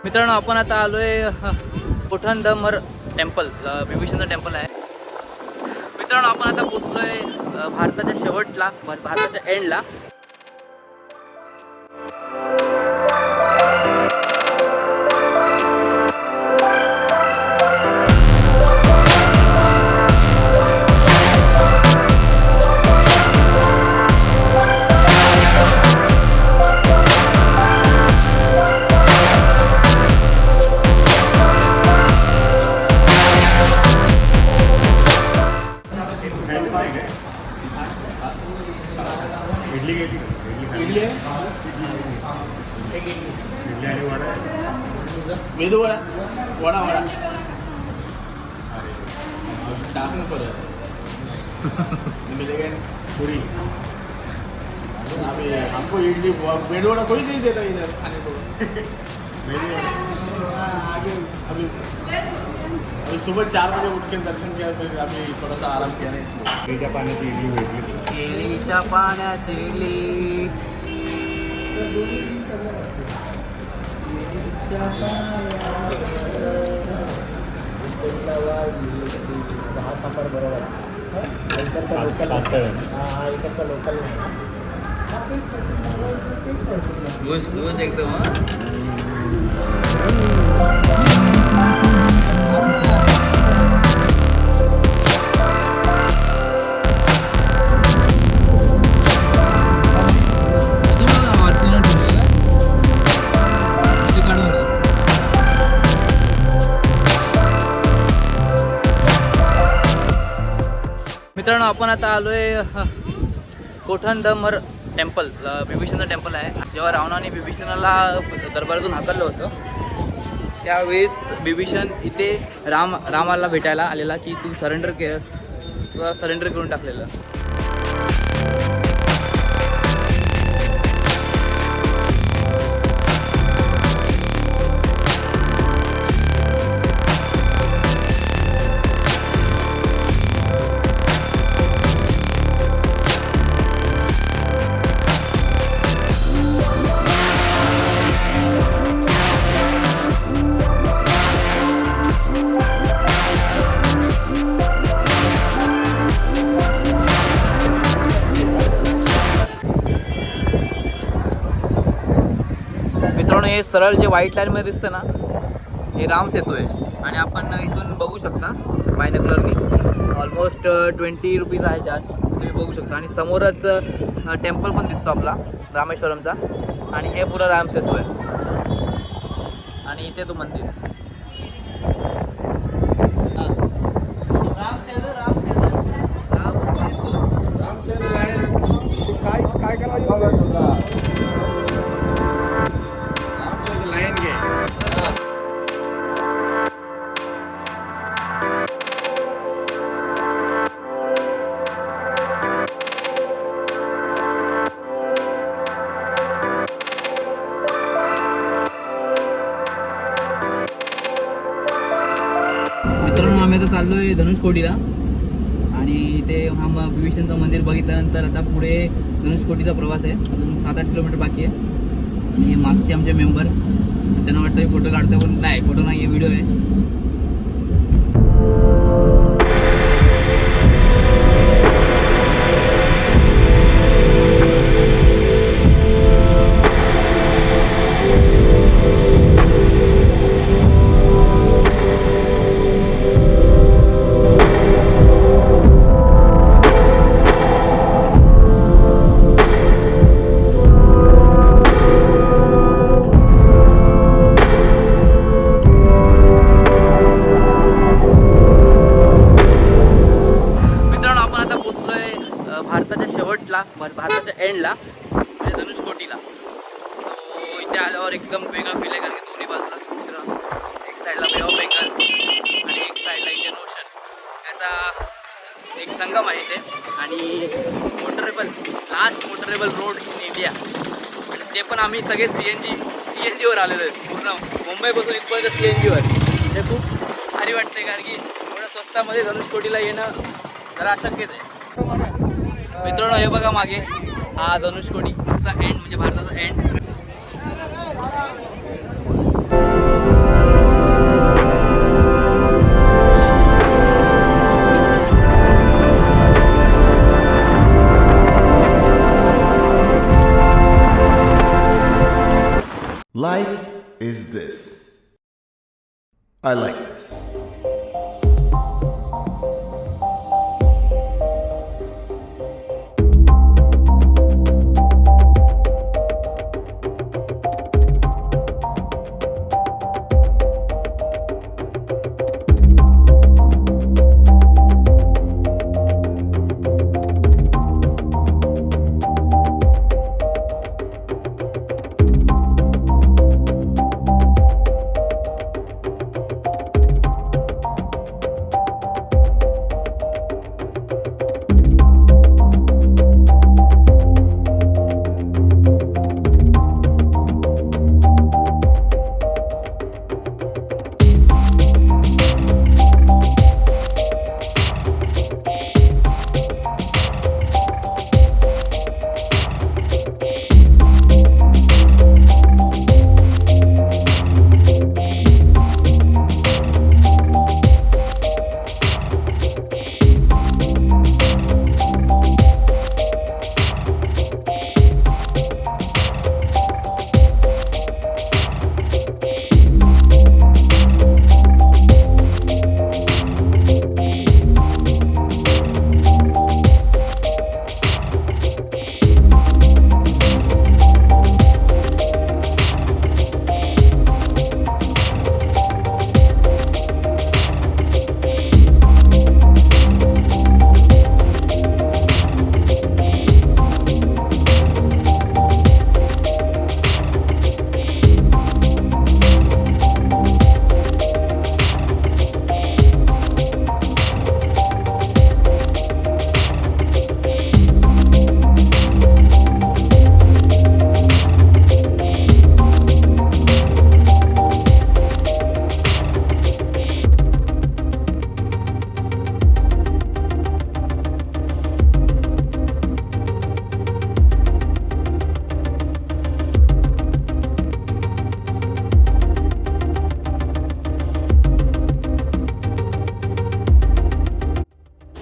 मित्रांनो आपण आता आलोय कोठंडमर टेम्पल, बिभीषणचं टेम्पल आहे. मित्रांनो आपण आता पोचलोय भारताच्या शेवटला, भारताच्या एंडला. मेदू वडा वडा वडा टाक ना परत मिलेगा पूरी. अभी हमको इडली मेदू वडा कोई नहीं देता इधर खाने को. आगे अभी सुबह 4 बजे उठ के दर्शन किया, फिर अभी थोड़ा सा आराम किया नहीं. केळीच्या पाण्याची इडली. सांबार बरोबर इकडचा लोकल. हा इकडचा लोकल नाही. घुस घुस एकदम. मित्रांनो आपण आता आलोय कोठंडमर टेम्पल, बिभीषणचं टेम्पल आहे. जेव्हा रावणाने बिभीषणाला दरबारातून हाकललं होतं त्यावेळेस बिभीषण इथे रामाला भेटायला आलेला की तू सरेंडर करून टाकलेलं. मित्रांनो हे सरळ जे व्हाईट लाईन मध्ये दिसतं ना हे राम सेतू आहे. आणि आपण इथून बघू शकता बायनॉक्युलरनी. ऑलमोस्ट 20 रुपीज आहे चार्ज, तुम्ही बघू शकता. आणि समोरच टेम्पल पण दिसतो आपला रामेश्वरमचा. आणि हे पुरा राम सेतू आहे आणि इथे तो मंदिर. काय करायचं मित्रांनो आम्ही आता चाललोय धनुषकोटीला. आणि इथे हा बिभीषणचं मंदिर बघितल्यानंतर आता पुढे धनुषकोटीचा प्रवास आहे. अजून 7-8 किलोमीटर बाकी आहे. आणि मागचे आमचे मेंबर त्यांना वाटतं फोटो काढतो, पण नाही, फोटो नाही, व्हिडिओ आहे. भारताच्या शेवटला, भारताच्या एंडला म्हणजे धनुषकोटीला. सो इथे आल्यावर एकदम वेगळा फील आहे, कारण की दोन्ही बाजूला समुद्र, एक साईडला बे ऑफ बेंगल आणि एक साईडला इंडियन ओशन, याचा एक संगम आहे इथे. आणि last motorable road in India. ते पण आम्ही सगळे CNGवर आलेलो आहे. पूर्ण मुंबईपासून इथपर्यंत CNGवर. ते खूप भारी वाटते, कारण की एवढ्या स्वस्तामध्ये धनुषकोटीला येणं जरा अशक्यच आहे. मित्रांनो हे बघा मागे, हा धनुषकोटीचा एंड म्हणजे भारताचा एंड. I like this.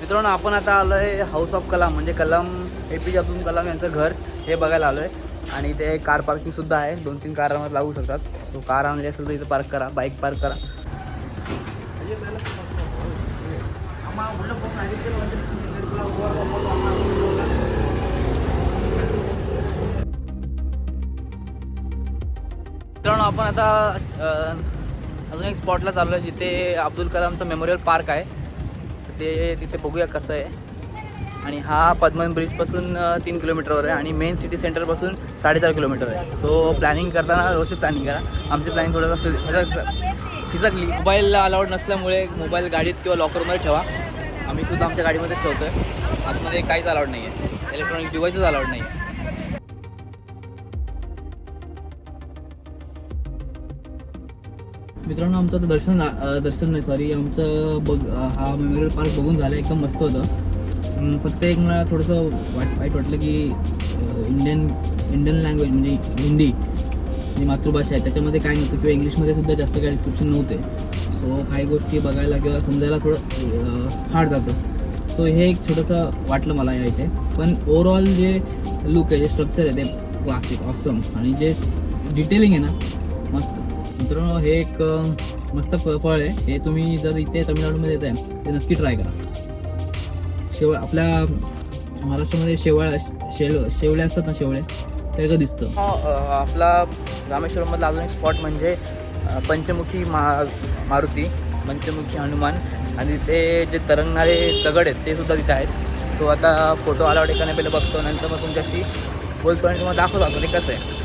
मित्रांनो आपण आता आलो आहे हाऊस ऑफ कलाम म्हणजे कलाम APJ अब्दुल कलाम यांचं घर हे बघायला आलो आहे आणि ते कार पार्किंगसुद्धा आहे 2-3 कार लागू शकतात. सो कार आणली असेल तर इथं पार्क करा, बाईक पार्क करा. मित्रांनो आपण आता अजून एक स्पॉटला चाललो आहे जिथे अब्दुल कलामचं मेमोरियल पार्क आहे. ते तिथे बघूया कसं आहे. आणि हा पद्मन ब्रिजपासून 3 किलोमीटरवर आहे आणि मेन सिटी सेंटरपासून 4.5 किलोमीटर आहे. सो प्लॅनिंग करताना व्यवस्थित प्लॅनिंग करा. आमची प्लॅनिंग थोडंसं फिजिकली मोबाईलला अलाउड नसल्यामुळे मोबाईल गाडीत किंवा लॉकरमध्ये ठेवा. आम्ही सुद्धा आमच्या गाडीमध्येच ठेवतो आहे. आतमध्ये काहीच अलाउड नाही आहे, इलेक्ट्रॉनिक डिव्हाइसच अलाउड नाही आहे. मित्रांनो आमचं आता दर्शन नाही सॉरी आमचं हा मेमोरियल पार्क बघून झालं, एकदम मस्त होतं. फक्त एक मला थोडंसं वाईट वाटलं की इंडियन लँग्वेज म्हणजे हिंदी जी मातृभाषा आहे त्याच्यामध्ये काय नव्हतं किंवा इंग्लिशमध्ये सुद्धा जास्त काही डिस्क्रिप्शन नव्हते. सो काही गोष्टी बघायला किंवा समजायला थोडं हार्ड जातं. सो हे एक छोटंसं वाटलं मला या इथे. पण ओव्हरऑल जे लुक आहे, जे स्ट्रक्चर आहे ते क्लासिक ऑसम आणि जे डिटेलिंग आहे ना मस्त. मित्रांनो हे एक मस्त फळ आहे. हे तुम्ही जर इथे तमिळनाडूमध्ये येत आहे ते नक्की ट्राय करा. आपल्या महाराष्ट्रामध्ये शेवळे असतात ना, शेवळे ते दिसतं. आपला रामेश्वरमधला अजून एक स्पॉट म्हणजे पंचमुखी मारुती, पंचमुखी हनुमान आणि ते जे तरंगणारे दगड आहेत ते सुद्धा तिथे आहेत. सो आता फोटो अलाउड एकाने पहिले बघतो, नंतर मग तुमच्याशी बोलतो आणि तुम्हाला दाखवतो ते कसं आहे.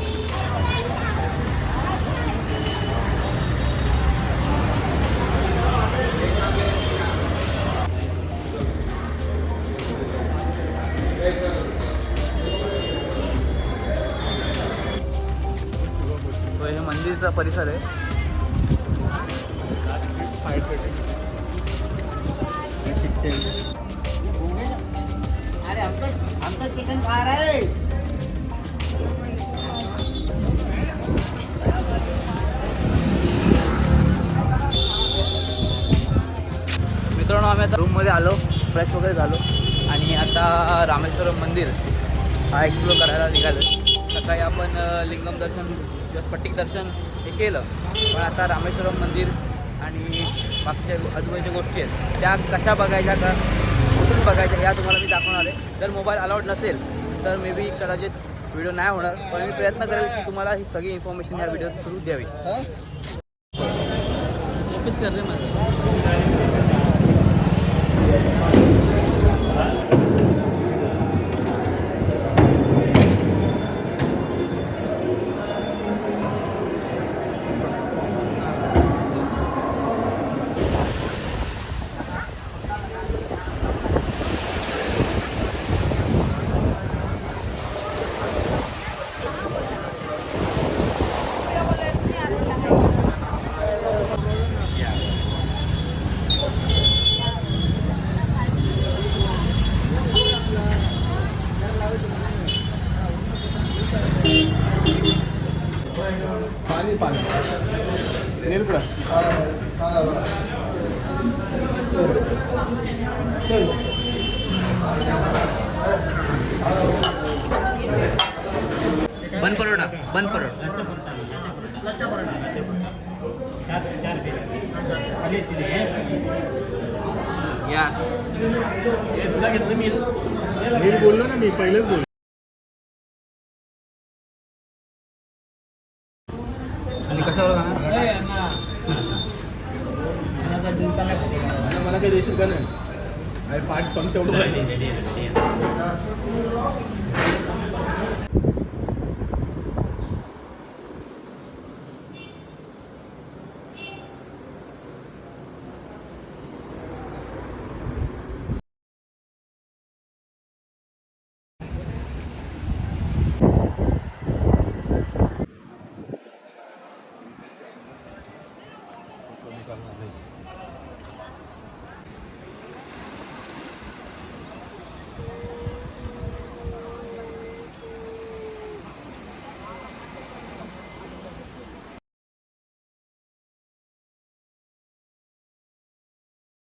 हे मंदिरचा परिसर आहे. अरे हमको चिकन खा रहा है. मित्रांनो आम्ही आता रूममध्ये आलो, फ्रेश वगैरे झालो आणि आता रामेश्वरम मंदिर हा एक्सप्लोर करायला निघालो. सकाळी आपण लिंगम दर्शन किंवा स्फटिक दर्शन हे केलं, पण आता रामेश्वरम मंदिर आणि बाकीच्या आजूबाजूच्या गोष्टी आहेत त्या कशा बघायच्या का कुठून बघायच्या ह्या तुम्हाला मी दाखवणार आहे. जर मोबाईल अलाउड नसेल तर मे बी कदाचित व्हिडिओ नाही होणार, पण मी प्रयत्न करेल की तुम्हाला ही सगळी इन्फॉर्मेशन ह्या व्हिडिओ थ्रू द्यावी. ओपन कर रे माझं. पाणी पाणी निर्गुण बन परोडा बन परोडा. यस तुला घेतलं मी बोललो ना मी पहिलेच बोललो. आणि कशावर खाणार? मला काही देशील का नाही आणि पाठ पण तेवढं पाहिजे.